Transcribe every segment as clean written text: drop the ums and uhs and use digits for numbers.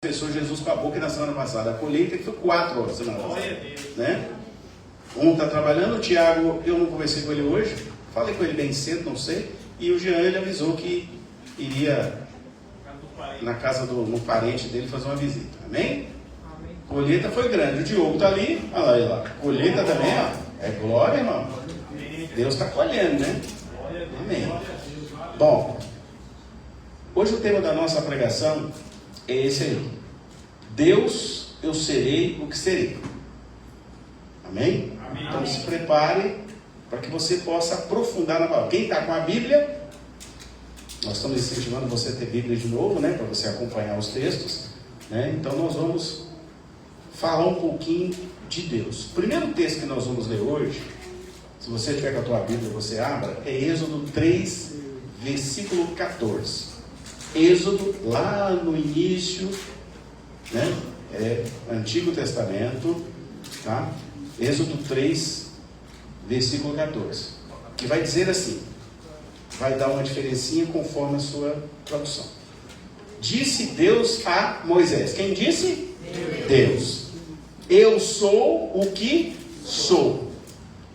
confessou Jesus com a boca na semana passada. A colheita que foi 4 horas semana passada, né? Um está trabalhando, o Tiago, eu não conversei com ele hoje, falei com ele bem cedo, não sei, e o Jean, ele avisou que iria na casa do parente dele fazer uma visita, amém? Colheita foi grande, o Diogo está ali, olha lá, colheita também, ó, é glória, irmão, Deus está colhendo, né? Amém. Bom, hoje o tema da nossa pregação é esse aí: Deus, eu serei o que serei. Amém? Amém. Então se prepare para que você possa aprofundar na palavra. Quem está com a Bíblia, nós estamos incentivando você a ter Bíblia de novo, né? Para você acompanhar os textos, né? Então nós vamos falar um pouquinho de Deus. O primeiro texto que nós vamos ler hoje, se você tiver com a tua Bíblia, você abra, é Êxodo 3, versículo 14. Êxodo, lá no início, né? É Antigo Testamento, tá? Êxodo 3, versículo 14, que vai dizer assim, vai dar uma diferencinha conforme a sua tradução. Disse Deus a Moisés. Quem disse? Deus. Eu sou o que sou.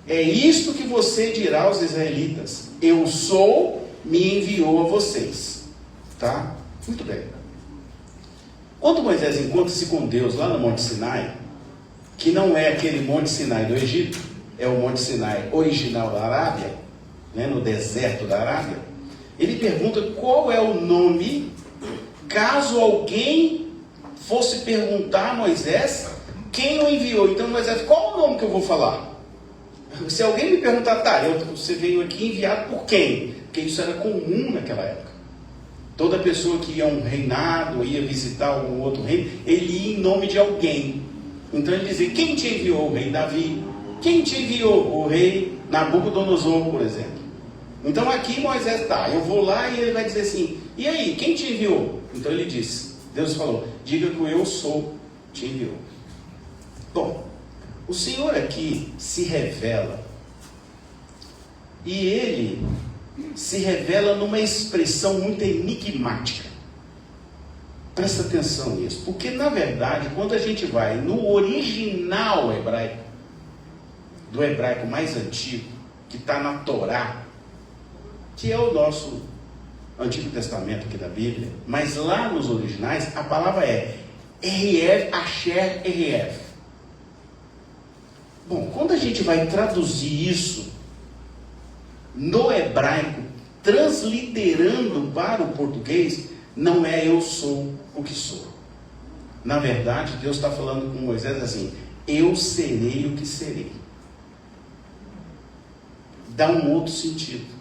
É isto que você dirá aos israelitas: eu sou, me enviou a vocês. Tá? Muito bem. Quando Moisés encontra-se com Deus lá no Monte Sinai, que não é aquele Monte Sinai do Egito, é o Monte Sinai original da Arábia, né, no deserto da Arábia, ele pergunta qual é o nome, caso alguém fosse perguntar a Moisés quem o enviou. Então Moisés, qual o nome que eu vou falar? Se alguém me perguntar, tá, você veio aqui enviado por quem? Porque isso era comum naquela época. Toda pessoa que ia a um reinado, ia visitar algum outro reino, ele ia em nome de alguém. Então ele dizia, quem te enviou? O rei Davi. Quem te enviou? O rei Nabucodonosor, por exemplo. Então aqui Moisés tá, eu vou lá e ele vai dizer assim, e aí, quem te enviou? Então ele disse, Deus falou, diga que o eu sou te enviou. Bom, o Senhor aqui se revela, e ele se revela numa expressão muito enigmática. Presta atenção nisso, porque na verdade, quando a gente vai no original hebraico, do hebraico mais antigo, que está na Torá, que é o nosso Antigo Testamento aqui da Bíblia, mas lá nos originais, a palavra é Eriev, Asher, Eriev. Bom, quando a gente vai traduzir isso no hebraico, transliterando para o português, não é eu sou o que sou. Na verdade, Deus está falando com Moisés assim, eu serei o que serei. Dá um outro sentido.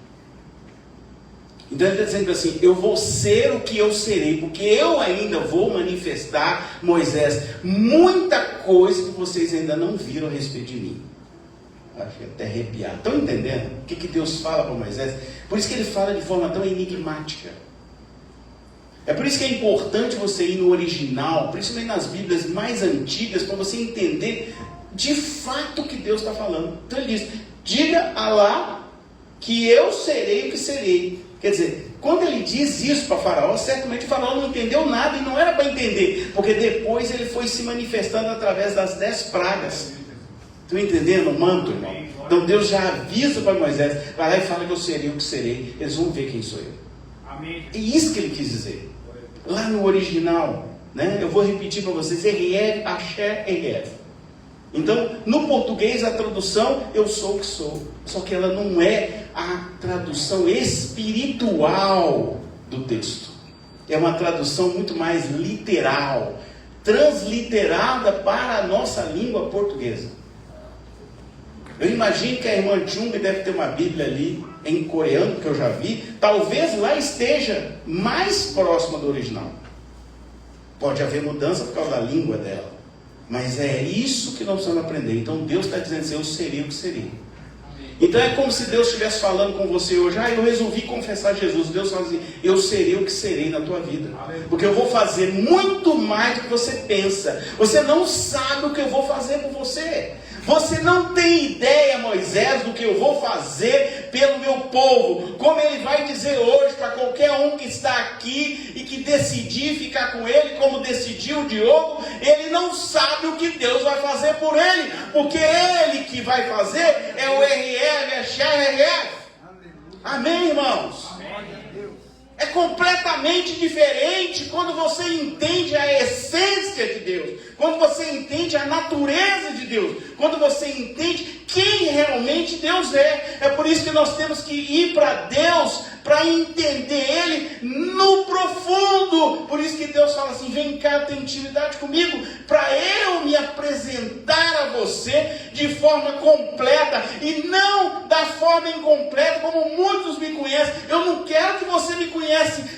Então ele está dizendo assim, eu vou ser o que eu serei, porque eu ainda vou manifestar, Moisés, muita coisa que vocês ainda não viram a respeito de mim. Acho que até arrepiar. Estão entendendo o que Deus fala para Moisés? Por isso que ele fala de forma tão enigmática. É por isso que é importante você ir no original, principalmente nas Bíblias mais antigas, para você entender de fato o que Deus está falando. Então ele diz, diga a lá que eu serei o que serei. Quer dizer, quando ele diz isso para Faraó, certamente o Faraó não entendeu nada e não era para entender, porque depois ele foi se manifestando através das 10 pragas. Estão entendendo o manto, irmão? Então Deus já avisa para Moisés, vai lá e fala que eu serei o que serei, eles vão ver quem sou eu. É isso que ele quis dizer. Lá no original, né? Eu vou repetir para vocês, Eriev, Asher, Eriev. Então, no português, a tradução, eu sou o que sou. Só que ela não é a tradução espiritual do texto. É uma tradução muito mais literal, transliterada para a nossa língua portuguesa. Eu imagino que a irmã Chung deve ter uma Bíblia ali em coreano, que eu já vi. Talvez lá esteja mais próxima do original. Pode haver mudança por causa da língua dela. Mas é isso que nós precisamos aprender. Então Deus está dizendo assim, eu serei o que serei. Então é como se Deus estivesse falando com você hoje, eu resolvi confessar Jesus. Deus fala assim, eu serei o que serei na tua vida. Porque eu vou fazer muito mais do que você pensa. Você não sabe o que eu vou fazer por você. Você não tem ideia, Moisés, do que eu vou fazer pelo meu povo. Como ele vai dizer hoje para qualquer um que está aqui e que decidir ficar com ele, como decidiu o Diogo, ele não sabe o que Deus vai fazer por ele, porque ele que vai fazer é o RF, é XRF. Amém, irmãos? É completamente diferente quando você entende a essência de Deus, quando você entende a natureza de Deus, quando você entende quem realmente Deus é. É por isso que nós temos que ir para Deus, para entender Ele no profundo. Por isso que Deus fala assim: vem cá, tem intimidade comigo, para eu me apresentar a você de forma completa, e não da forma incompleta, como muitos me conhecem. Eu não quero que você me conheça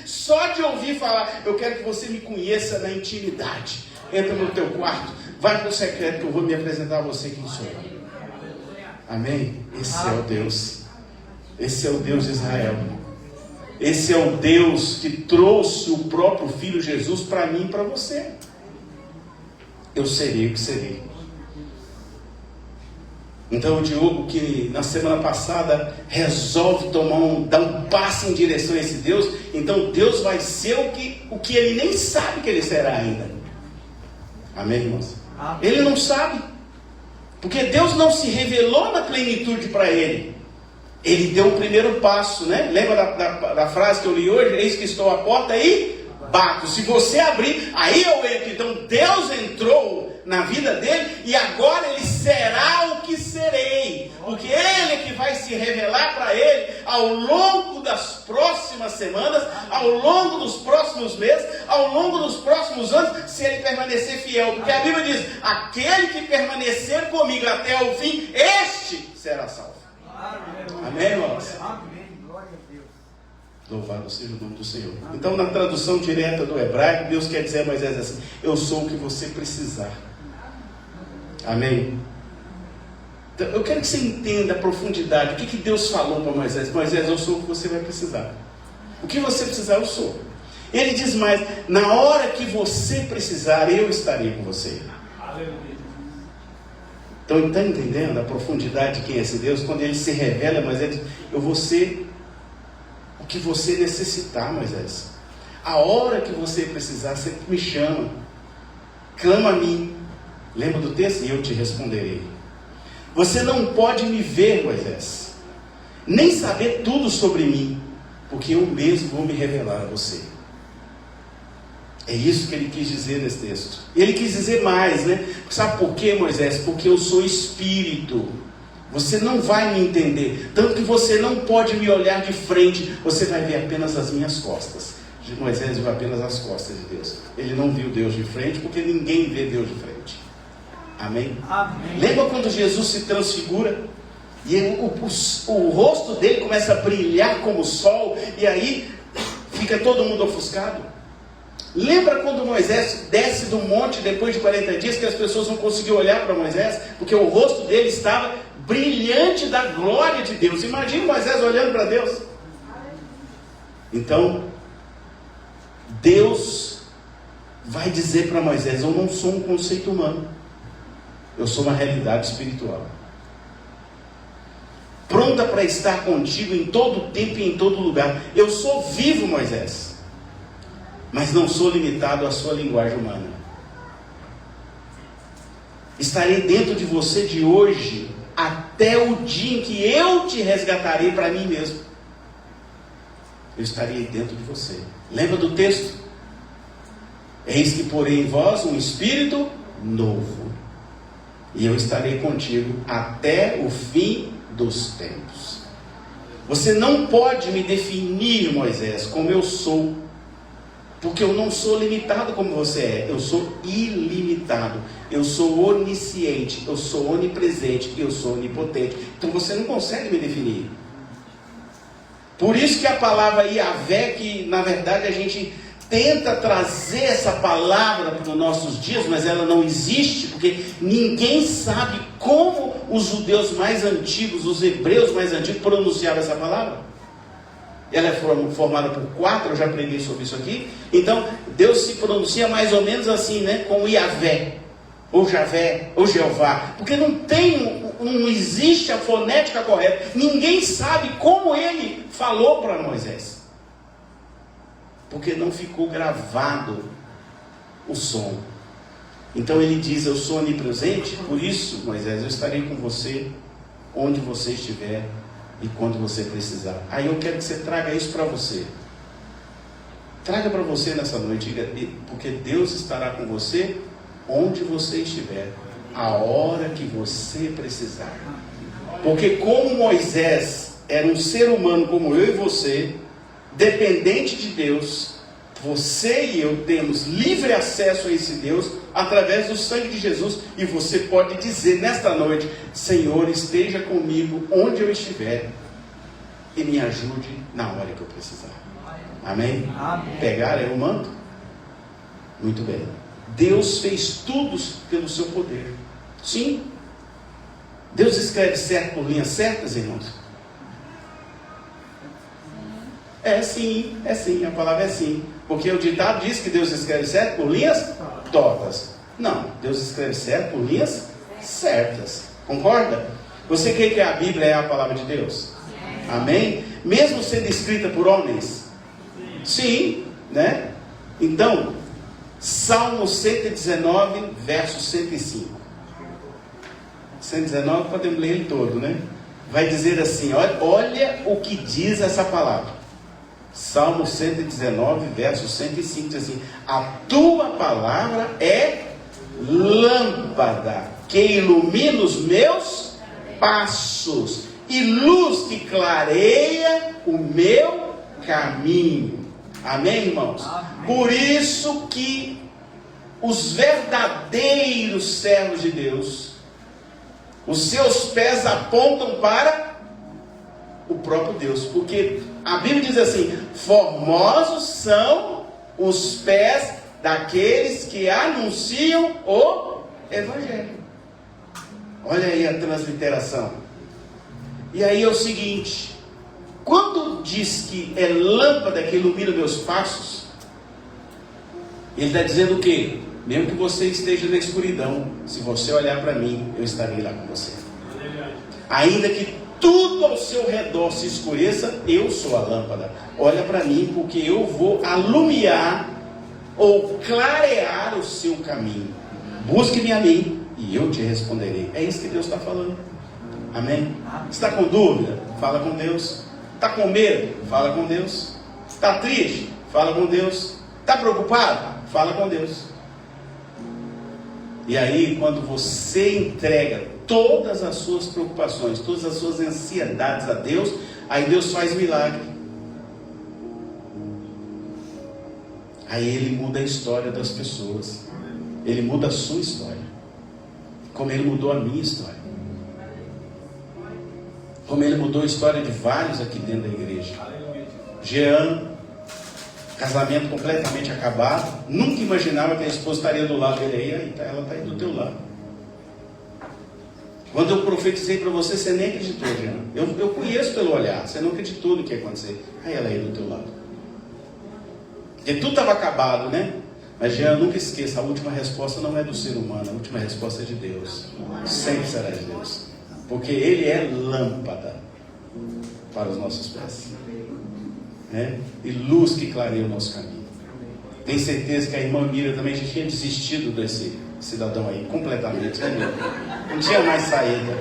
só de ouvir falar, eu quero que você me conheça na intimidade. Entra no teu quarto, vai para o secreto, que eu vou me apresentar a você quem sou eu. Amém? Esse é o Deus. Esse é o Deus de Israel. Esse é o Deus que trouxe o próprio Filho Jesus para mim e para você. Eu serei o que serei. Então o Diogo, que na semana passada resolve dar um passo em direção a esse Deus, então Deus vai ser o que ele nem sabe que ele será ainda. Amém, irmãos? Amém. Ele não sabe, porque Deus não se revelou na plenitude para ele. Ele deu o primeiro passo, né? Lembra da frase que eu li hoje? Eis que estou à porta e bato. Se você abrir, aí eu entro. Então Deus entrou na vida dele, e agora ele será o que serei, porque ele é que vai se revelar para ele ao longo das próximas semanas, ao longo dos próximos meses, ao longo dos próximos anos, se ele permanecer fiel, porque a Bíblia diz: aquele que permanecer comigo até o fim, este será salvo. Amém, irmãos? Louvado seja o nome do Senhor. Então, na tradução direta do hebraico, Deus quer dizer a Moisés assim: eu sou o que você precisar. Amém? Então, eu quero que você entenda a profundidade. O que Deus falou para Moisés? Moisés, eu sou o que você vai precisar. O que você precisar, eu sou. Ele diz mais: na hora que você precisar, eu estarei com você. Então, está entendendo a profundidade de quem é esse Deus? Quando ele se revela, Moisés, eu vou ser o que você necessitar, Moisés. A hora que você precisar, você me chama, clama a mim. Lembra do texto? E eu te responderei. Você não pode me ver, Moisés, nem saber tudo sobre mim, porque eu mesmo vou me revelar a você. É isso que ele quis dizer nesse texto. Ele quis dizer mais, né? Sabe por quê, Moisés? Porque eu sou espírito. Você não vai me entender. Tanto que você não pode me olhar de frente. Você vai ver apenas as minhas costas. Moisés viu apenas as costas de Deus. Ele não viu Deus de frente, porque ninguém vê Deus de frente. Amém? Amém. Lembra quando Jesus se transfigura? E o rosto dele começa a brilhar como o sol. E aí fica todo mundo ofuscado. Lembra quando Moisés desce do monte depois de 40 dias, que as pessoas não conseguiam olhar para Moisés, porque o rosto dele estava brilhante da glória de Deus. Imagine Moisés olhando para Deus. Então Deus vai dizer para Moisés: eu não sou um conceito humano, eu sou uma realidade espiritual, pronta para estar contigo em todo tempo e em todo lugar. Eu sou vivo, Moisés, mas não sou limitado à sua linguagem humana. Estarei dentro de você de hoje até o dia em que eu te resgatarei para mim mesmo. Eu estarei dentro de você. Lembra do texto? Eis que porei em vós um espírito novo, e eu estarei contigo até o fim dos tempos. Você não pode me definir, Moisés, como eu sou, porque eu não sou limitado como você é. Eu sou ilimitado, eu sou onisciente, eu sou onipresente, eu sou onipotente. Então você não consegue me definir. Por isso que a palavra Yahvé, que na verdade a gente tenta trazer essa palavra para os nossos dias, mas ela não existe, porque ninguém sabe como os judeus mais antigos, os hebreus mais antigos, pronunciavam essa palavra. Ela é formada por 4, eu já preguei sobre isso aqui. Então Deus se pronuncia mais ou menos assim, né? Com Yahvé. ou Javé, ou Jeová, porque não existe a fonética correta. Ninguém sabe como ele falou para Moisés, porque não ficou gravado o som. Então ele diz: eu sou onipresente, por isso, Moisés, eu estarei com você onde você estiver e quando você precisar. Aí eu quero que você traga isso para você. Traga para você nessa noite, porque Deus estará com você onde você estiver, a hora que você precisar. Porque como Moisés era um ser humano como eu e você, dependente de Deus, você e eu temos livre acesso a esse Deus através do sangue de Jesus. E você pode dizer nesta noite: Senhor, esteja comigo onde eu estiver e me ajude na hora que eu precisar. Amém? Amém. Pegaram o manto? Muito bem. Deus fez tudo pelo seu poder. Sim. Deus escreve certo por linhas certas, irmãos? É sim, a palavra é sim. Porque o ditado diz que Deus escreve certo por linhas tortas. Não, Deus escreve certo por linhas certas. Concorda? Você crê que a Bíblia é a palavra de Deus? Amém? Mesmo sendo escrita por homens? Sim, né? Então, Salmo 119, verso 105. 119, podemos ler ele todo, né? Vai dizer assim, olha o que diz essa palavra. Salmo 119, verso 105, diz assim: a tua palavra é lâmpada que ilumina os meus passos e luz que clareia o meu caminho. Amém, irmãos? Amém. Por isso que os verdadeiros servos de Deus, os seus pés apontam para o próprio Deus, porque a Bíblia diz assim: formosos são os pés daqueles que anunciam o Evangelho. Olha aí a transliteração. E aí é o seguinte: quando diz que é lâmpada que ilumina meus passos, ele está dizendo o quê? Mesmo que você esteja na escuridão, se você olhar para mim, eu estarei lá com você. Ainda que tudo ao seu redor se escureça, eu sou a lâmpada. Olha para mim, porque eu vou alumiar ou clarear o seu caminho. Busque-me a mim e eu te responderei. É isso que Deus está falando. Amém? Está com dúvida? Fala com Deus. Está com medo? Fala com Deus. Está triste? Fala com Deus. Está preocupado? Fala com Deus. E aí, quando você entrega todas as suas preocupações, todas as suas ansiedades a Deus, aí Deus faz milagre. Aí Ele muda a história das pessoas. Ele muda a sua história, como Ele mudou a minha história, como Ele mudou a história de vários aqui dentro da igreja. Jean, casamento completamente acabado, nunca imaginava que a esposa estaria do lado dele. Aí ela está aí do teu lado. Quando eu profetizei para você, você nem acreditou, Jean. Eu conheço pelo olhar, você não acreditou no que ia acontecer. Aí ela aí do teu lado. Porque tudo estava acabado, né? Mas Jean, nunca esqueça, a última resposta não é do ser humano, a última resposta é de Deus. Sempre será de Deus. Porque Ele é lâmpada para os nossos pés, né? E luz que clareia o nosso caminho. Tenho certeza que a irmã Miriam também já tinha desistido desse cidadão aí, completamente, né? Não tinha mais saída.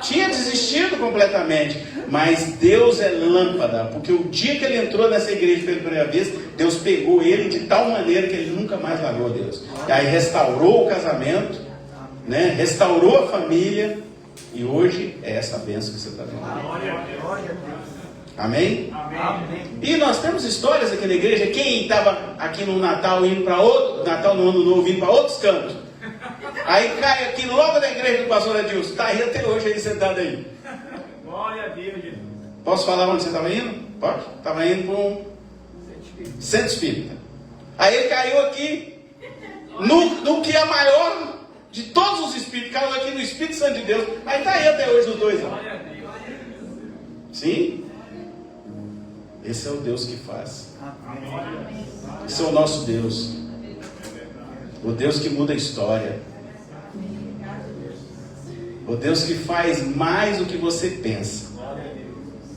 Tinha desistido completamente. Mas Deus é lâmpada, porque o dia que ele entrou nessa igreja pela primeira vez, Deus pegou ele de tal maneira que ele nunca mais largou Deus. E aí restaurou o casamento, né? Restaurou a família, e hoje é essa bênção que você está vendo. Amém? Amém? E nós temos histórias aqui na igreja. Quem estava aqui no Natal indo para outro, Natal no Ano Novo indo para outros cantos, aí cai aqui logo da igreja do pastor Adilson, está aí até hoje aí sentado aí. Glória a Deus, Jesus. Posso falar onde você estava indo? Pode? Estava indo para um centro espírita. Aí ele caiu aqui no que é maior de todos os espíritos, caiu aqui no Espírito Santo de Deus. Aí está aí até hoje os dois. Sim? Esse é o Deus que faz. Esse é o nosso Deus. O Deus que muda a história. O Deus que faz mais do que você pensa.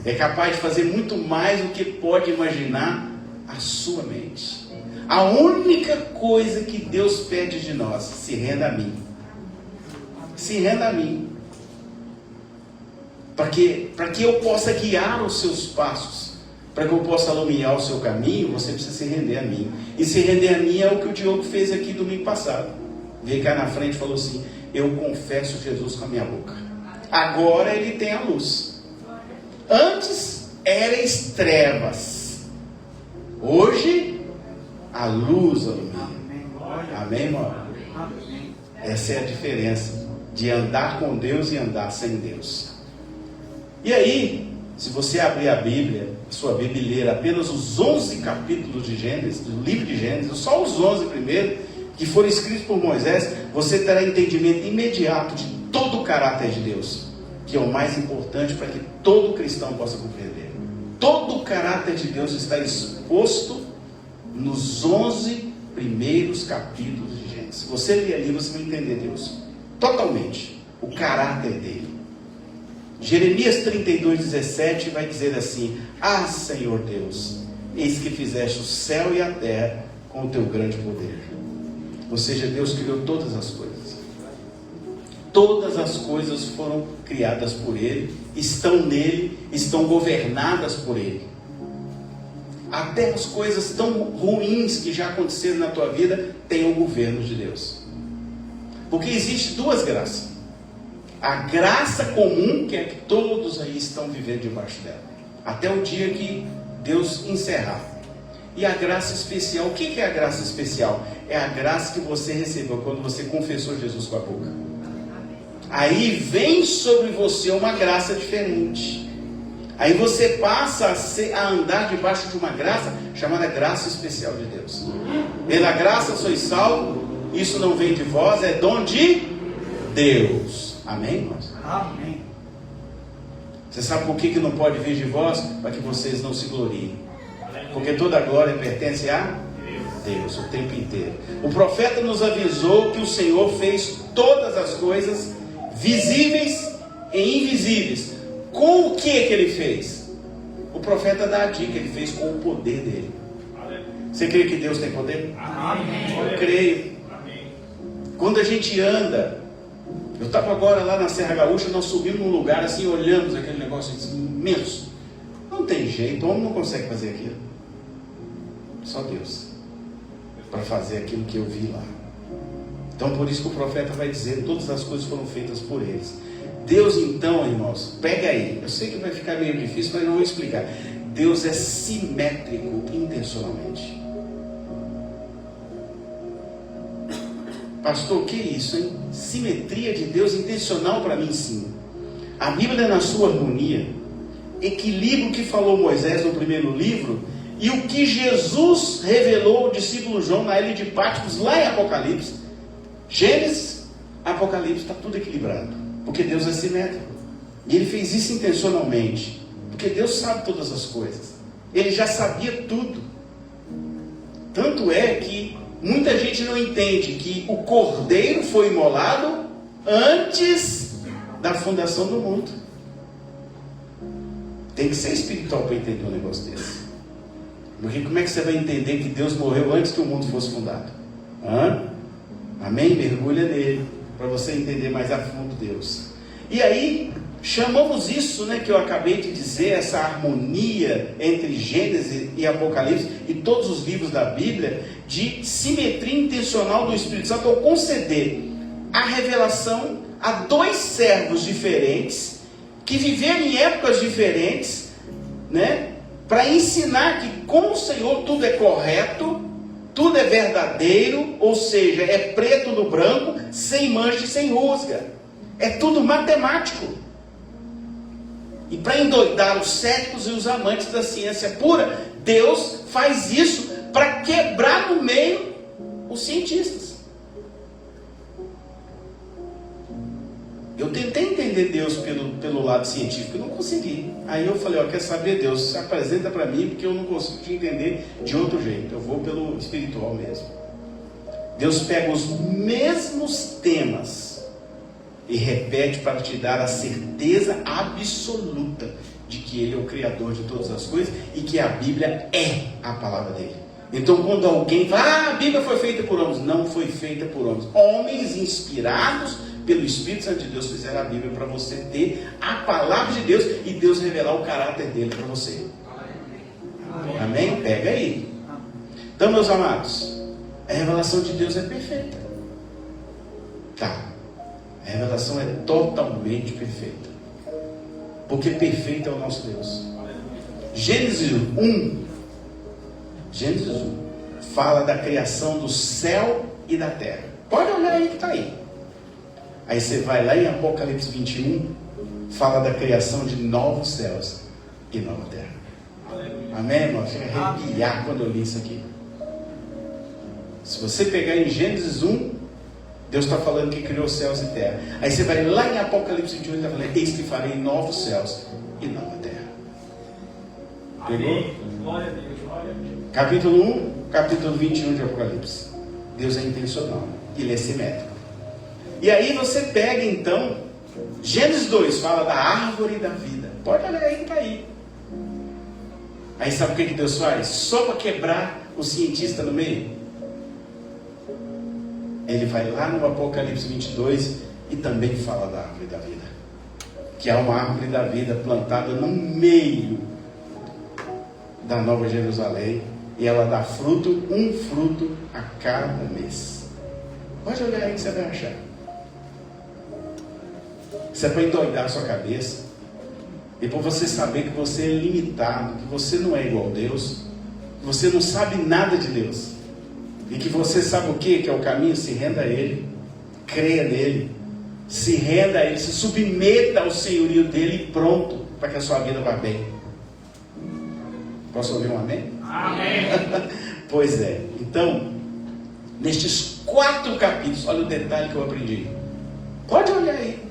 É capaz de fazer muito mais do que pode imaginar a sua mente. A única coisa que Deus pede de nós: se renda a mim. Se renda a mim. Para que eu possa guiar os seus passos, para que eu possa alumiar o seu caminho, você precisa se render a mim. E se render a mim é o que o Diogo fez aqui domingo passado. Veio cá na frente e falou assim: eu confesso Jesus com a minha boca. Agora ele tem a luz. Antes eras trevas. Hoje a luz alumia. Amém, irmão? Essa é a diferença de andar com Deus e andar sem Deus. E aí, se você abrir a Bíblia, a sua Bíblia, e ler apenas os 11 capítulos de Gênesis, do livro de Gênesis, só os 11 primeiros, que foram escritos por Moisés, você terá entendimento imediato de todo o caráter de Deus, que é o mais importante para que todo cristão possa compreender. Todo o caráter de Deus está exposto nos 11 primeiros capítulos de Gênesis. Se você ler ali, você vai entender Deus totalmente, o caráter dele. Jeremias 32:17 vai dizer assim: ah, Senhor Deus, eis que fizeste o céu e a terra com o teu grande poder. Ou seja, Deus criou todas as coisas. Todas as coisas foram criadas por Ele, estão nele, estão governadas por Ele. Até as coisas tão ruins que já aconteceram na tua vida têm o governo de Deus. Porque existe duas graças. A graça comum, que é que todos aí estão vivendo debaixo dela, até o dia que Deus encerrar. E a graça especial. O que é a graça especial? É a graça que você recebeu quando você confessou Jesus com a boca. Aí vem sobre você uma graça diferente. Aí você passa a andar debaixo de uma graça chamada graça especial de Deus. Pela graça sois salvos. Isso não vem de vós, é dom de Deus. Amém, irmãos? Amém. Você sabe por que não pode vir de vós? Para que vocês não se gloriem. Porque toda a glória pertence a Deus o tempo inteiro. O profeta nos avisou que o Senhor fez todas as coisas, visíveis e invisíveis. Com o que ele fez? O profeta dá a dica: ele fez com o poder dele. Você crê que Deus tem poder? Amém. Eu creio. Quando a gente anda, eu estava agora lá na Serra Gaúcha, nós subimos num lugar assim, olhamos aquele negócio imenso. Não tem jeito, o homem não consegue fazer aquilo. Só Deus para fazer aquilo que eu vi lá. Então por isso que o profeta vai dizer: todas as coisas foram feitas por eles. Deus então, irmãos, pega aí. Eu sei que vai ficar meio difícil, mas eu vou explicar. Deus é simétrico intencionalmente. Pastor, o que é isso, hein? Simetria de Deus intencional para mim, sim. A Bíblia, na sua harmonia, equilíbrio que falou Moisés no primeiro livro e o que Jesus revelou ao discípulo João na ilha de Patmos, lá em Apocalipse. Gênesis, Apocalipse, está tudo equilibrado, porque Deus é simétrico. E Ele fez isso intencionalmente, porque Deus sabe todas as coisas. Ele já sabia tudo. Tanto é que muita gente não entende que o Cordeiro foi imolado antes da fundação do mundo. Tem que ser espiritual para entender um negócio desse. Porque como é que você vai entender que Deus morreu antes que o mundo fosse fundado? Amém? Mergulha nele, para você entender mais a fundo Deus. E aí, chamamos isso, que eu acabei de dizer, essa harmonia entre Gênesis e Apocalipse e todos os livros da Bíblia, de simetria intencional do Espírito Santo, ao conceder a revelação a dois servos diferentes, que viveram em épocas diferentes, para ensinar que com o Senhor tudo é correto, tudo é verdadeiro, ou seja, é preto no branco, sem mancha e sem rusga. É tudo matemático. E para endoidar os céticos e os amantes da ciência pura, Deus faz isso para quebrar no meio os cientistas. Eu tentei entender Deus pelo lado científico e não consegui. Aí eu falei: quer saber, Deus, se apresenta para mim, porque eu não consigo te entender de outro jeito. Eu vou pelo espiritual mesmo. Deus pega os mesmos temas e repete para te dar a certeza absoluta de que Ele é o Criador de todas as coisas e que a Bíblia é a palavra dele. Então, quando alguém fala, a Bíblia foi feita por homens, não foi feita por homens. Homens inspirados pelo Espírito Santo de Deus fizeram a Bíblia para você ter a palavra de Deus e Deus revelar o caráter dele para você. Amém? Pega aí. Então, meus amados, a revelação de Deus é perfeita. Tá. A revelação é totalmente perfeita. Porque perfeito é o nosso Deus. Gênesis 1 fala da criação do céu e da terra. Pode olhar aí que está aí. Aí você vai lá em Apocalipse 21, fala da criação de novos céus e nova terra. Amém, irmão? Chega a arrepiar quando eu li isso aqui. Se você pegar em Gênesis 1, Deus está falando que criou céus e terra. Aí você vai lá em Apocalipse 21 e está falando: eis que farei novos céus e nova terra. Pegou? Glória a Deus, glória a Deus. Capítulo 1, capítulo 21 de Apocalipse. Deus é intencional, Ele é simétrico. E aí você pega então, Gênesis 2 fala da árvore da vida. Pode olhar aí que está aí. Aí sabe o que Deus faz? Só para quebrar o cientista no meio. Ele vai lá no Apocalipse 22 e também fala da árvore da vida. Que há uma árvore da vida plantada no meio da Nova Jerusalém. E ela dá fruto, um fruto a cada mês. Pode olhar aí que você vai achar. Isso é para endoidar a sua cabeça. E para você saber que você é limitado, que você não é igual a Deus, que você não sabe nada de Deus. E que você sabe o que? Que é o caminho? Se renda a Ele, creia nele, se renda a Ele, se submeta ao senhorio dEle e pronto, para que a sua vida vá bem. Posso ouvir um amém? Amém. Pois é. Então, nestes 4 capítulos, olha o detalhe que eu aprendi. Pode olhar aí.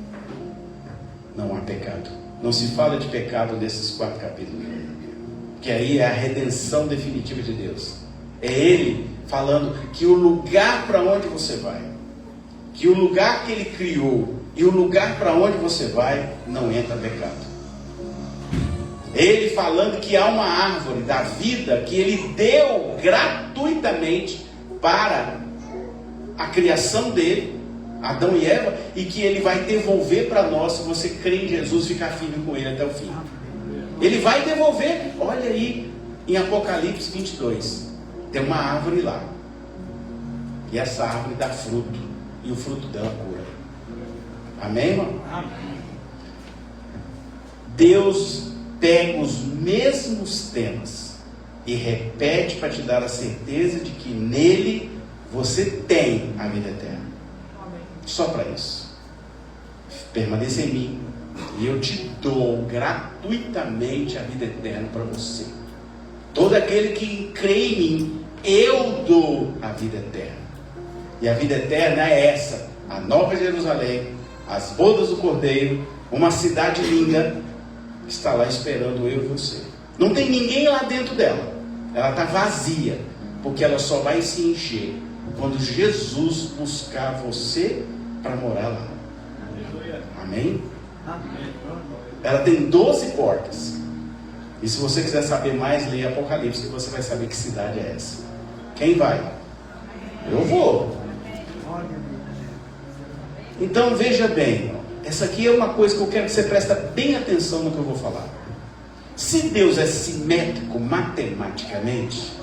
Não há pecado. Não se fala de pecado nesses 4 capítulos. Que aí é a redenção definitiva de Deus. É Ele falando que o lugar para onde você vai, que o lugar que Ele criou e o lugar para onde você vai, não entra pecado. Ele falando que há uma árvore da vida que Ele deu gratuitamente para a criação dele, Adão e Eva, e que Ele vai devolver para nós se você crê em Jesus e ficar firme com Ele até o fim. Ele vai devolver. Olha aí em Apocalipse 22, tem uma árvore lá, e essa árvore dá fruto, e o fruto dela cura. Amém, irmão? Amém. Deus pega os mesmos temas e repete para te dar a certeza de que nele você tem a vida eterna. Só para isso. Permaneça em mim e eu te dou gratuitamente a vida eterna para você. Todo aquele que crê em mim, eu dou a vida eterna. E a vida eterna é essa: a Nova Jerusalém, as bodas do Cordeiro, uma cidade linda que está lá esperando eu e você. Não tem ninguém lá dentro dela. Ela está vazia, porque ela só vai se encher quando Jesus buscar você para morar lá. Amém? Ela tem 12 portas. E se você quiser saber mais, leia Apocalipse, que você vai saber que cidade é essa. Quem vai? Eu vou. Então veja bem, essa aqui é uma coisa que eu quero que você preste bem atenção no que eu vou falar. Se Deus é simétrico matematicamente,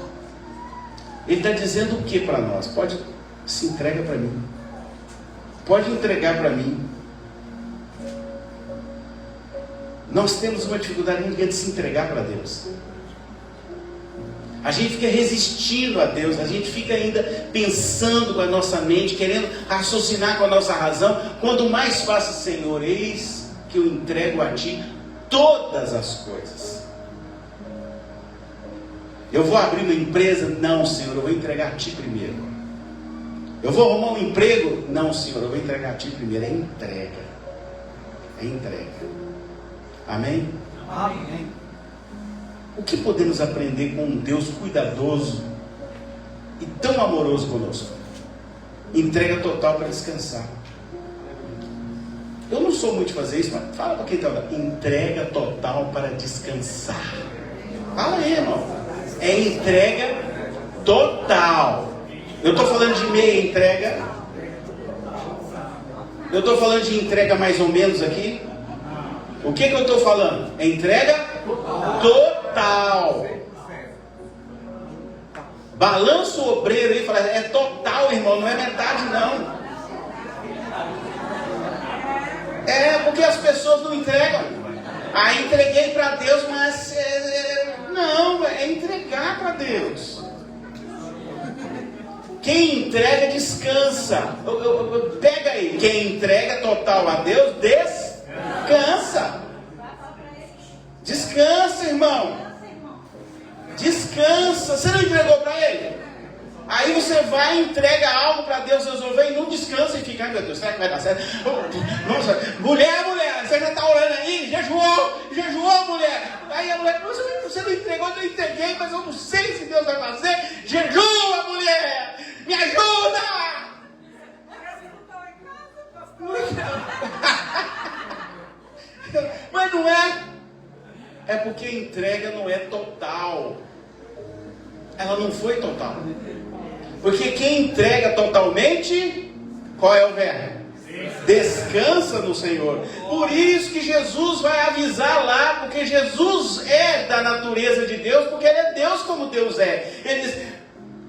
Ele está dizendo o que para nós? Pode, se entrega para mim. Pode entregar para mim. Nós temos uma dificuldade muito grande de se entregar para Deus. A gente fica resistindo a Deus, a gente fica ainda pensando com a nossa mente, querendo raciocinar com a nossa razão. Quanto mais fácil, Senhor, eis que eu entrego a Ti todas as coisas. Eu vou abrir uma empresa? Não, Senhor, eu vou entregar a Ti primeiro. Eu vou arrumar um emprego? Não, Senhor, eu vou entregar a Ti primeiro. É entrega. É entrega. Amém? Amém. O que podemos aprender com um Deus cuidadoso e tão amoroso conosco? Entrega total para descansar. Eu não sou muito de fazer isso, mas fala para quem está lá. Entrega total para descansar. Fala aí, irmão. É entrega total. Eu estou falando de meia entrega. Eu estou falando de entrega mais ou menos aqui. O que eu estou falando? É entrega total. Balança o obreiro aí e fala, é total, irmão, não é metade não. É porque as pessoas não entregam. Ah, entreguei para Deus, mas não, é entregar para Deus. Quem entrega descansa. Pega aí, quem entrega total a Deus descansa. Descansa, irmão. Descansa. Você não entregou para Ele? Aí você vai e entrega algo para Deus resolver e não descansa e fica, ai meu Deus, será que vai dar certo? Nossa, mulher, você já está orando aí? Jejuou, mulher. Aí a mulher, você não entregou, eu não entreguei, mas eu não sei se Deus vai fazer. Jejua, mulher, me ajuda! Mas não é. É porque a entrega não é total. Ela não foi total. Porque quem entrega totalmente, qual é o verbo? Descansa no Senhor. Por isso que Jesus vai avisar lá, porque Jesus é da natureza de Deus, porque Ele é Deus como Deus é. Ele diz,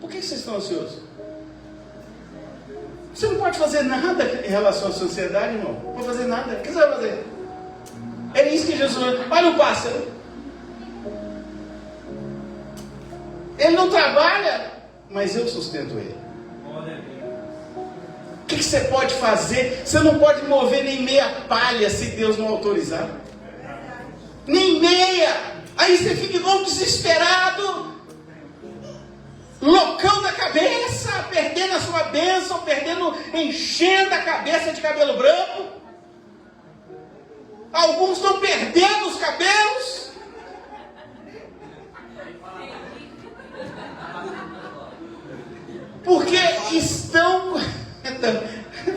por que vocês estão ansiosos? Você não pode fazer nada em relação à sociedade, irmão. Não pode fazer nada. O que você vai fazer? É isso que Jesus fala. Olha o pássaro. Ele não trabalha, mas eu sustento ele. O que você pode fazer? Você não pode mover nem meia palha se Deus não autorizar. Nem meia. Aí você fica igual desesperado, loucão da cabeça, perdendo a sua bênção, enchendo a cabeça de cabelo branco. Alguns estão perdendo os cabelos. Porque estão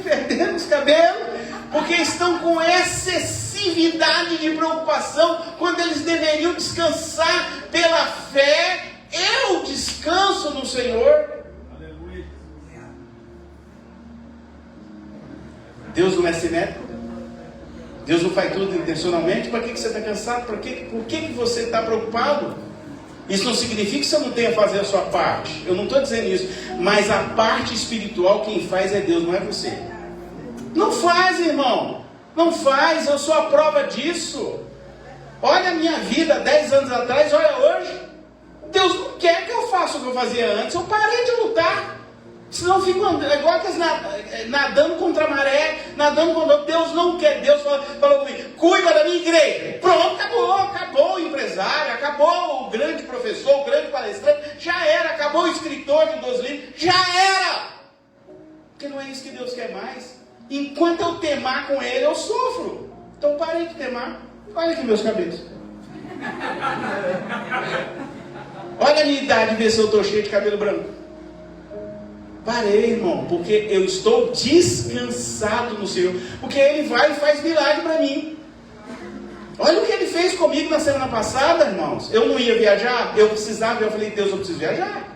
perdendo os cabelos, porque estão com excessividade de preocupação, quando eles deveriam descansar pela fé. Eu descanso no Senhor. Aleluia. Deus não é simétrico. Deus não faz tudo intencionalmente. Para que você está cansado? Por que você está preocupado? Isso não significa que você não tenha a fazer a sua parte. Eu não estou dizendo isso. Mas a parte espiritual quem faz é Deus, não é você. Não faz, irmão. Não faz. Eu sou a prova disso. Olha a minha vida 10 anos atrás, olha hoje. Deus não quer que eu faça o que eu fazia antes. Eu parei de lutar. Senão eu fico igual nadando contra a maré, nadando contra... Deus não quer. Deus falou comigo, cuida da minha igreja. Pronto, acabou o empresário, acabou o grande professor, o grande palestrante, já era, acabou o escritor de 2 livros, já era. Porque não é isso que Deus quer mais. Enquanto eu temar com Ele, eu sofro. Então parei de temar. Olha aqui meus cabelos. Olha a minha idade, ver se eu estou cheio de cabelo branco. Parei, irmão, porque eu estou descansado no Senhor. Porque Ele vai e faz milagre para mim. Olha o que Ele fez comigo na semana passada, irmãos. Eu não ia viajar, eu precisava, eu falei, Deus, eu preciso viajar.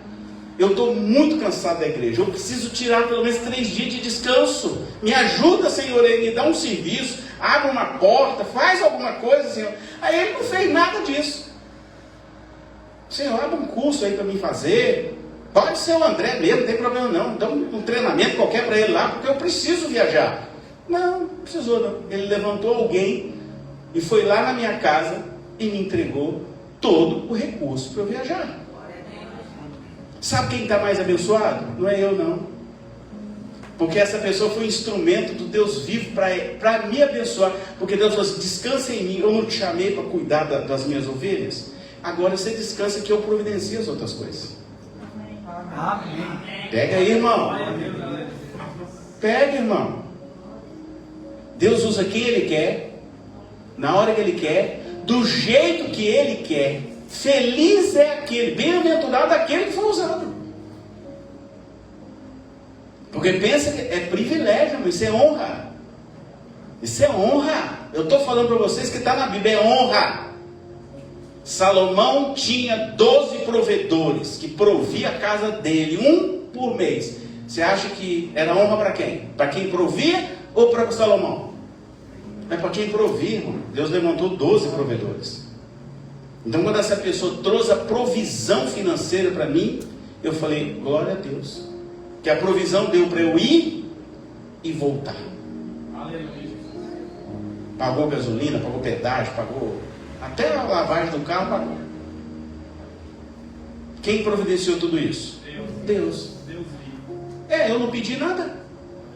Eu estou muito cansado da igreja, eu preciso tirar pelo menos 3 dias de descanso. Me ajuda, Senhor, Ele me dá um serviço, abre uma porta, faz alguma coisa, Senhor. Aí Ele não fez nada disso. Senhor, abre um curso aí para mim fazer. Pode ser o André mesmo, não tem problema não. Dá um treinamento qualquer para ele lá, porque eu preciso viajar. Não precisou não. Ele levantou alguém e foi lá na minha casa e me entregou todo o recurso para eu viajar. Sabe quem está mais abençoado? Não é eu não. Porque essa pessoa foi um instrumento do Deus vivo para me abençoar. Porque Deus falou assim, descansa em mim. Eu não te chamei para cuidar das minhas ovelhas. Agora você descansa que eu providencio as outras coisas. Amém. Pega aí, irmão. Pega, irmão. Deus usa quem Ele quer, na hora que Ele quer, do jeito que Ele quer. Feliz é aquele, bem-aventurado aquele que foi usado. Porque pensa que é privilégio, irmão, isso é honra. Isso é honra. Eu estou falando para vocês que está na Bíblia, é honra. Salomão tinha 12 provedores que provia a casa dele, um por mês. Você acha que era honra para quem? Para quem provia ou para Salomão? É para quem provia, irmão. Deus levantou 12 provedores. Então quando essa pessoa trouxe a provisão financeira para mim, eu falei, glória a Deus, que a provisão deu para eu ir e voltar. Aleluia. Pagou gasolina, pagou pedágio, pagou até a lavagem do carro, pagou. Quem providenciou tudo isso? Deus. Eu não pedi nada.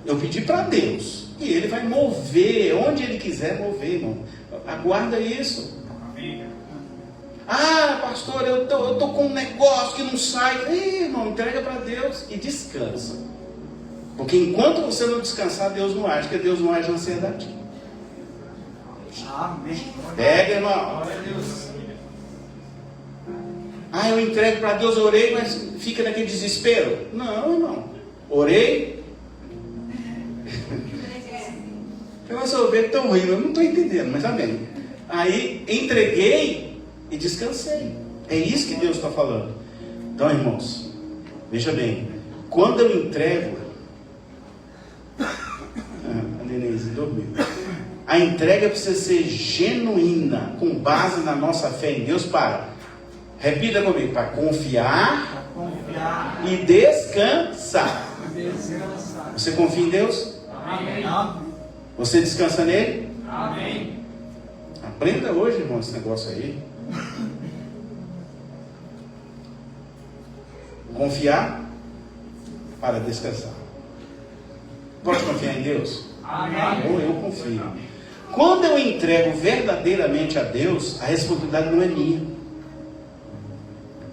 Eu pedi para Deus. E Ele vai mover onde Ele quiser mover, irmão. Aguarda isso. Ah, pastor, eu tô com um negócio que não sai. Ei, irmão, entrega para Deus e descansa. Porque enquanto você não descansar, Deus não age, porque Deus não age na ansiedade. Amém. Pega, irmão. Ah, eu entrego para Deus, orei, mas fica naquele desespero. Não, irmão. Orei. Eu vou ver tão rindo, eu não estou entendendo, mas amém. Aí entreguei e descansei. É isso que Deus está falando. Então, irmãos, veja bem, quando eu entrego, a nenenzinha dormiu. A entrega precisa ser genuína, com base na nossa fé em Deus, repita comigo, para confiar e descansar. Você confia em Deus? Amém. Você descansa nele? Amém. Aprenda hoje, irmão, esse negócio aí. Confiar para descansar. Pode confiar em Deus? Amém. Ou eu confio. Quando eu entrego verdadeiramente a Deus, a responsabilidade não é minha.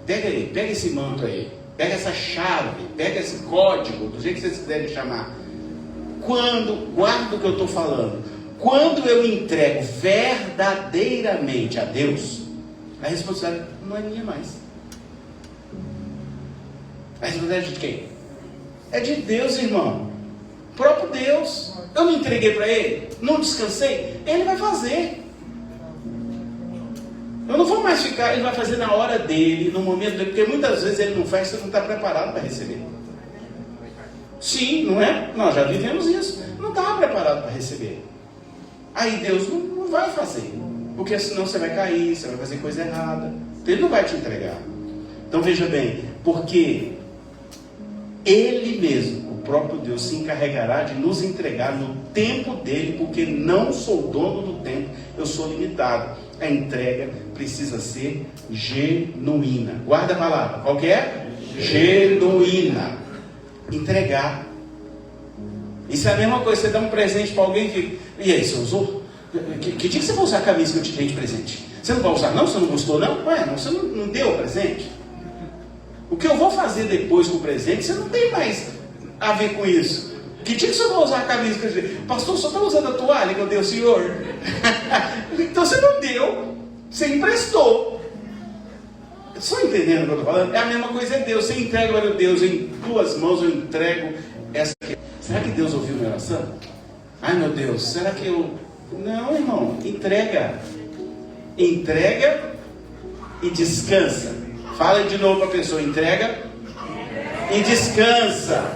Pega aí, pega esse manto aí, pega essa chave, pega esse código, do jeito que vocês quiserem chamar. Guarda o que eu estou falando. Quando eu entrego verdadeiramente a Deus, a responsabilidade não é minha mais. A responsabilidade é de quem? É de Deus, irmão. O próprio Deus. Eu não entreguei para Ele, não descansei, Ele vai fazer. Eu não vou mais ficar, Ele vai fazer na hora dele, no momento dele, porque muitas vezes Ele não faz, você não está preparado para receber. Sim, não é? Nós já vivemos isso. Não estava preparado para receber. Aí Deus não vai fazer, porque senão você vai cair, você vai fazer coisa errada. Ele não vai te entregar. Então veja bem, porque Ele mesmo, o próprio Deus, se encarregará de nos entregar no tempo dele, porque não sou dono do tempo, eu sou limitado. A entrega precisa ser genuína. Guarda a palavra, qual que é? Genuína. Entregar. Isso é a mesma coisa, você dá um presente para alguém que... E aí, você usou? Que dia que você vai usar a camisa que eu te dei de presente? Você não vai usar não? Você não gostou não? Ué, não, você não deu o presente? O que eu vou fazer depois com o presente, você não tem mais a ver com isso. Que dia que você vai usar a camisa que eu te dei? Pastor, você está usando a toalha que eu dei ao senhor? Então você não deu, você emprestou. Estão entendendo o que eu estou falando? É a mesma coisa, é Deus. Você entrega, olha, Deus, em tuas mãos eu entrego essa aqui. Será que Deus ouviu minha oração? Ai meu Deus, será que eu... Não, irmão, entrega. Entrega e descansa. Fala de novo para a pessoa, entrega e descansa.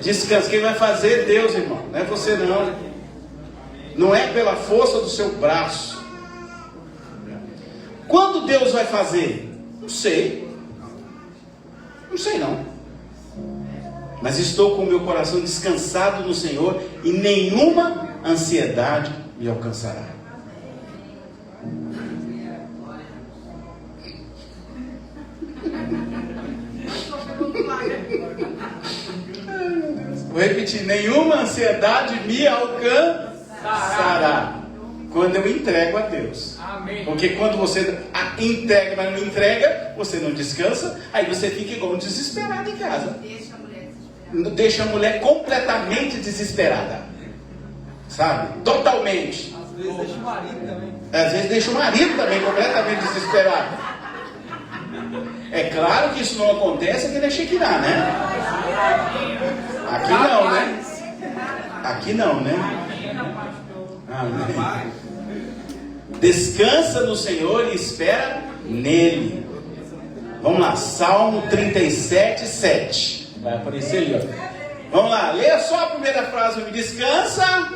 Descansa. Quem vai fazer é Deus, irmão. Não é você não. Não é pela força do seu braço. Quando Deus vai fazer? Não sei. Não sei não. Mas estou com o meu coração descansado no Senhor e nenhuma ansiedade me alcançará. Vou repetir, nenhuma ansiedade me alcançará quando eu entrego a Deus. Amém. Porque quando você entrega, mas não entrega, você não descansa, aí você fica igual um desesperado em casa. Deixa a mulher completamente desesperada, sabe? Totalmente. Às vezes deixa o marido também. Às vezes deixa o marido também completamente desesperado. É claro que isso não acontece aqui na Shekinah, né? Aqui não, né? Aqui não, né? Amém. Descansa no Senhor e espera nele. Vamos lá, Salmo 37, 7. Vai aparecer ali, ó. Vamos lá, leia só a primeira frase. Descansa.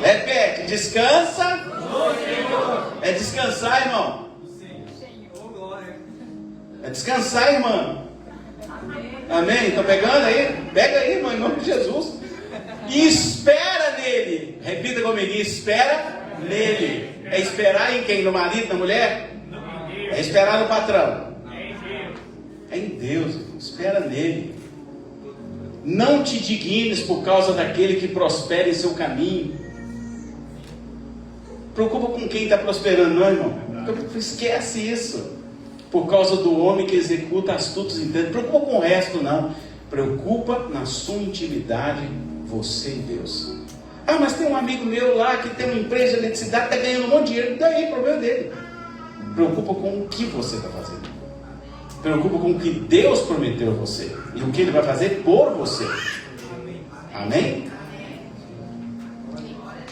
Repete, descansa. É descansar, irmão. É descansar, irmão. Amém? Estão pegando aí? Pega aí, irmão, em nome de Jesus. E espera nele. Repita comigo, espera nele. É esperar em quem? No marido, na mulher? É esperar no patrão. É em Deus. Espera nele. Não te dignes por causa daquele que prospera em seu caminho. Preocupa com quem está prosperando, não, irmão. Esquece isso. Por causa do homem que executa astutos intentos. Preocupa com o resto, não. Preocupa na sua intimidade, você e Deus. Ah, mas tem um amigo meu lá que tem uma empresa de eletricidade, está ganhando um monte de dinheiro. Daí, problema dele. Preocupa com o que você está fazendo. Preocupa com o que Deus prometeu a você. E o que Ele vai fazer por você. Amém?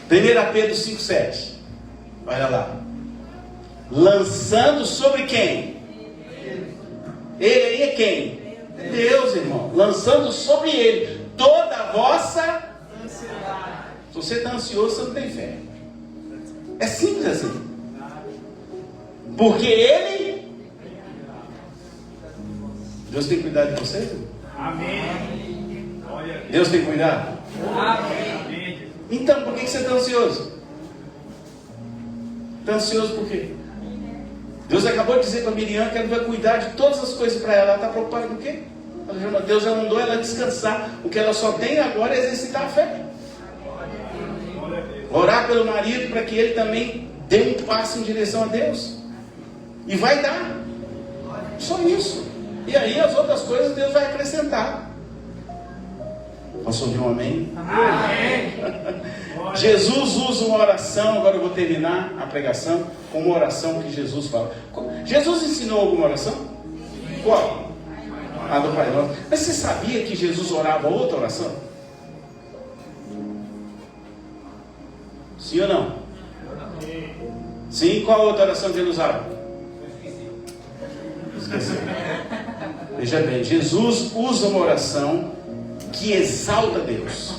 1 Pedro 5,7. Olha lá. Lançando sobre quem? Ele aí é quem? Deus, irmão. Lançando sobre Ele toda a vossa ansiedade. Se você está ansioso, você não tem fé. É simples assim. Porque Ele... Deus tem cuidado de você? Amém. Deus tem cuidado? Amém. Então, por que você está ansioso? Está ansioso por quê? Deus acabou de dizer para Miriam que ela vai cuidar de todas as coisas para ela. Ela está preocupada com o quê? Deus já mandou ela descansar. O que ela só tem agora é exercitar a fé. Orar pelo marido para que ele também dê um passo em direção a Deus. E vai dar. Só isso. E aí as outras coisas Deus vai acrescentar. Posso ouvir um amém? Amém. Jesus usa uma oração. Agora eu vou terminar a pregação com uma oração que Jesus fala. Jesus ensinou alguma oração? Qual? A do Pai Nosso. Mas você sabia que Jesus orava outra oração? Sim ou não? Sim, qual outra oração que ele usava? Esqueci. Veja bem, Jesus usa uma oração que exalta Deus.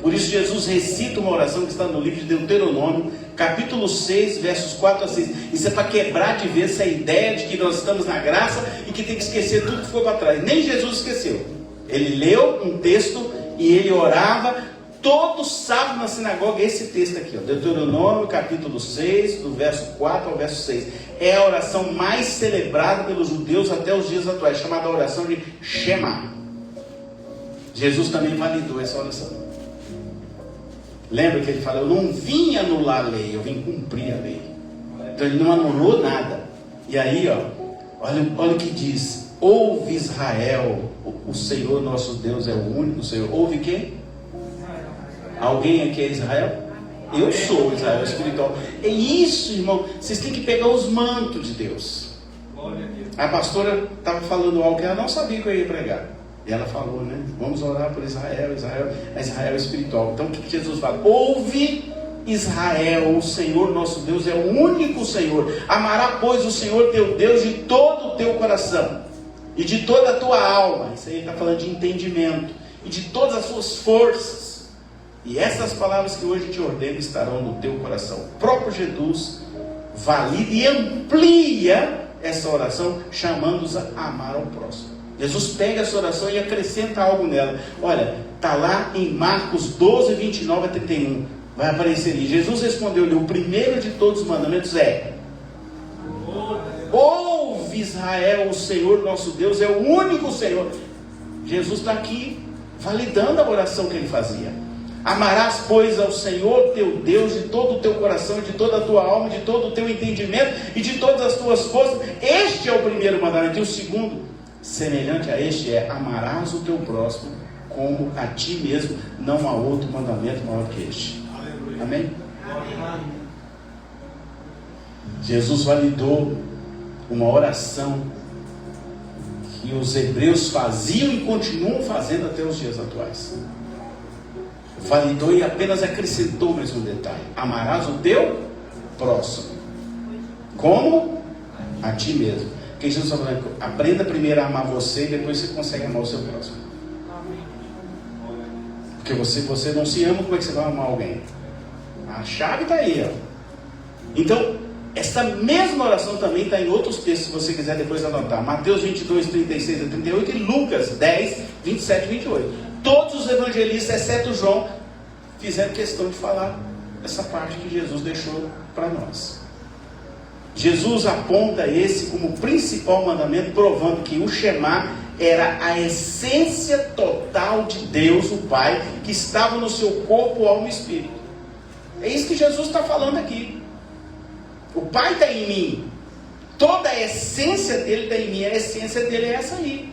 Por isso Jesus recita uma oração que está no livro de Deuteronômio, capítulo 6, versos 4 a 6. Isso é para quebrar de vez essa ideia de que nós estamos na graça e que tem que esquecer tudo que ficou para trás. Nem Jesus esqueceu. Ele leu um texto e ele orava todo sábado na sinagoga. Esse texto aqui, ó, Deuteronômio capítulo 6, do verso 4 ao verso 6. É a oração mais celebrada pelos judeus até os dias atuais, chamada oração de Shema. Jesus também validou essa oração. Lembra que ele fala, eu não vim anular a lei, eu vim cumprir a lei. Então ele não anulou nada. E aí, ó, olha o que diz: ouve Israel, o Senhor nosso Deus é o único Senhor. Ouve quem? Alguém aqui é Israel? Eu sou Israel espiritual. É isso, irmão. Vocês têm que pegar os mantos de Deus. A pastora estava falando algo que ela não sabia que eu ia pregar. E ela falou, né? Vamos orar por Israel. Israel espiritual. Então o que Jesus fala? Ouve Israel, o Senhor nosso Deus é o único Senhor. Amará, pois, o Senhor teu Deus de todo o teu coração e de toda a tua alma. Isso aí está falando de entendimento. E de todas as suas forças. E essas palavras que hoje te ordeno estarão no teu coração. O próprio Jesus valida e amplia essa oração, chamando-os a amar ao próximo. Jesus pega essa oração e acrescenta algo nela. Olha, está lá em Marcos 12, 29 a 31. Vai aparecer ali. Jesus respondeu-lhe: o primeiro de todos os mandamentos é: ouve Israel, o Senhor nosso Deus é o único Senhor. Jesus está aqui validando a oração que ele fazia. Amarás, pois, ao Senhor teu Deus de todo o teu coração, de toda a tua alma, de todo o teu entendimento e de todas as tuas forças. Este é o primeiro mandamento. E o segundo, semelhante a este, é: amarás o teu próximo como a ti mesmo. Não há outro mandamento maior que este. Amém? Jesus validou uma oração que os hebreus faziam e continuam fazendo até os dias atuais. Validou e apenas acrescentou mais um detalhe: amarás o teu próximo como a ti mesmo. Porque Jesus está falando, aprenda primeiro a amar você e depois você consegue amar o seu próximo. Porque você não se ama, como é que você vai amar alguém? A chave está aí, ó. Então, essa mesma oração também está em outros textos, se você quiser depois anotar. Mateus 22, 36 a 38 e Lucas 10, 27 e 28. Todos os evangelistas, exceto João, fizeram questão de falar essa parte que Jesus deixou para nós. Jesus aponta esse como principal mandamento, provando que o Shema era a essência total de Deus, o Pai, que estava no seu corpo, alma e espírito. É isso que Jesus está falando aqui. O Pai está em mim. Toda a essência dele está em mim. A essência dele é essa aí.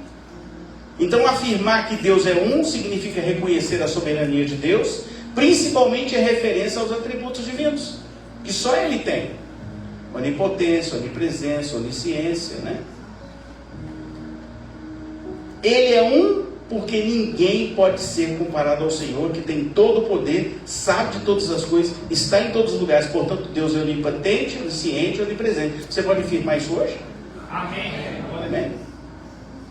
Então, afirmar que Deus é um significa reconhecer a soberania de Deus, principalmente em referência aos atributos divinos, que só Ele tem. Onipotência, onipresença, onisciência, né? Ele é um porque ninguém pode ser comparado ao Senhor, que tem todo o poder, sabe de todas as coisas, está em todos os lugares. Portanto, Deus é onipotente, onisciente, onipresente. Você pode afirmar isso hoje? Amém. Amém.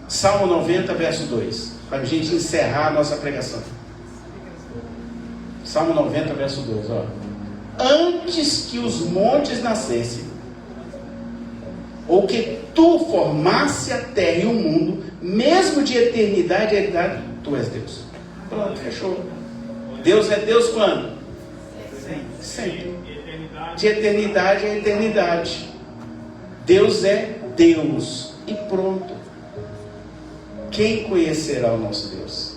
Salmo 90, verso 2, para a gente encerrar a nossa pregação. Salmo 90, verso 2, ó. Antes que os montes nascessem, ou que tu formasse a terra e o mundo, mesmo de eternidade a eternidade, tu és Deus. Pronto, fechou. Deus é Deus quando? Sempre. De eternidade a eternidade. Deus é Deus. E pronto. Quem conhecerá o nosso Deus?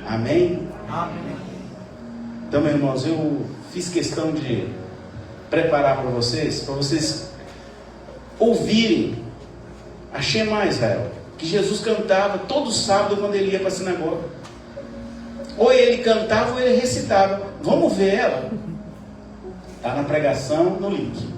Amém? Amém. Então, meus irmãos, eu fiz questão de preparar para vocês ouvirem a Shema Israel, que Jesus cantava todo sábado quando ele ia para a sinagoga. Ou ele cantava ou ele recitava. Vamos ver ela? Está na pregação, no link.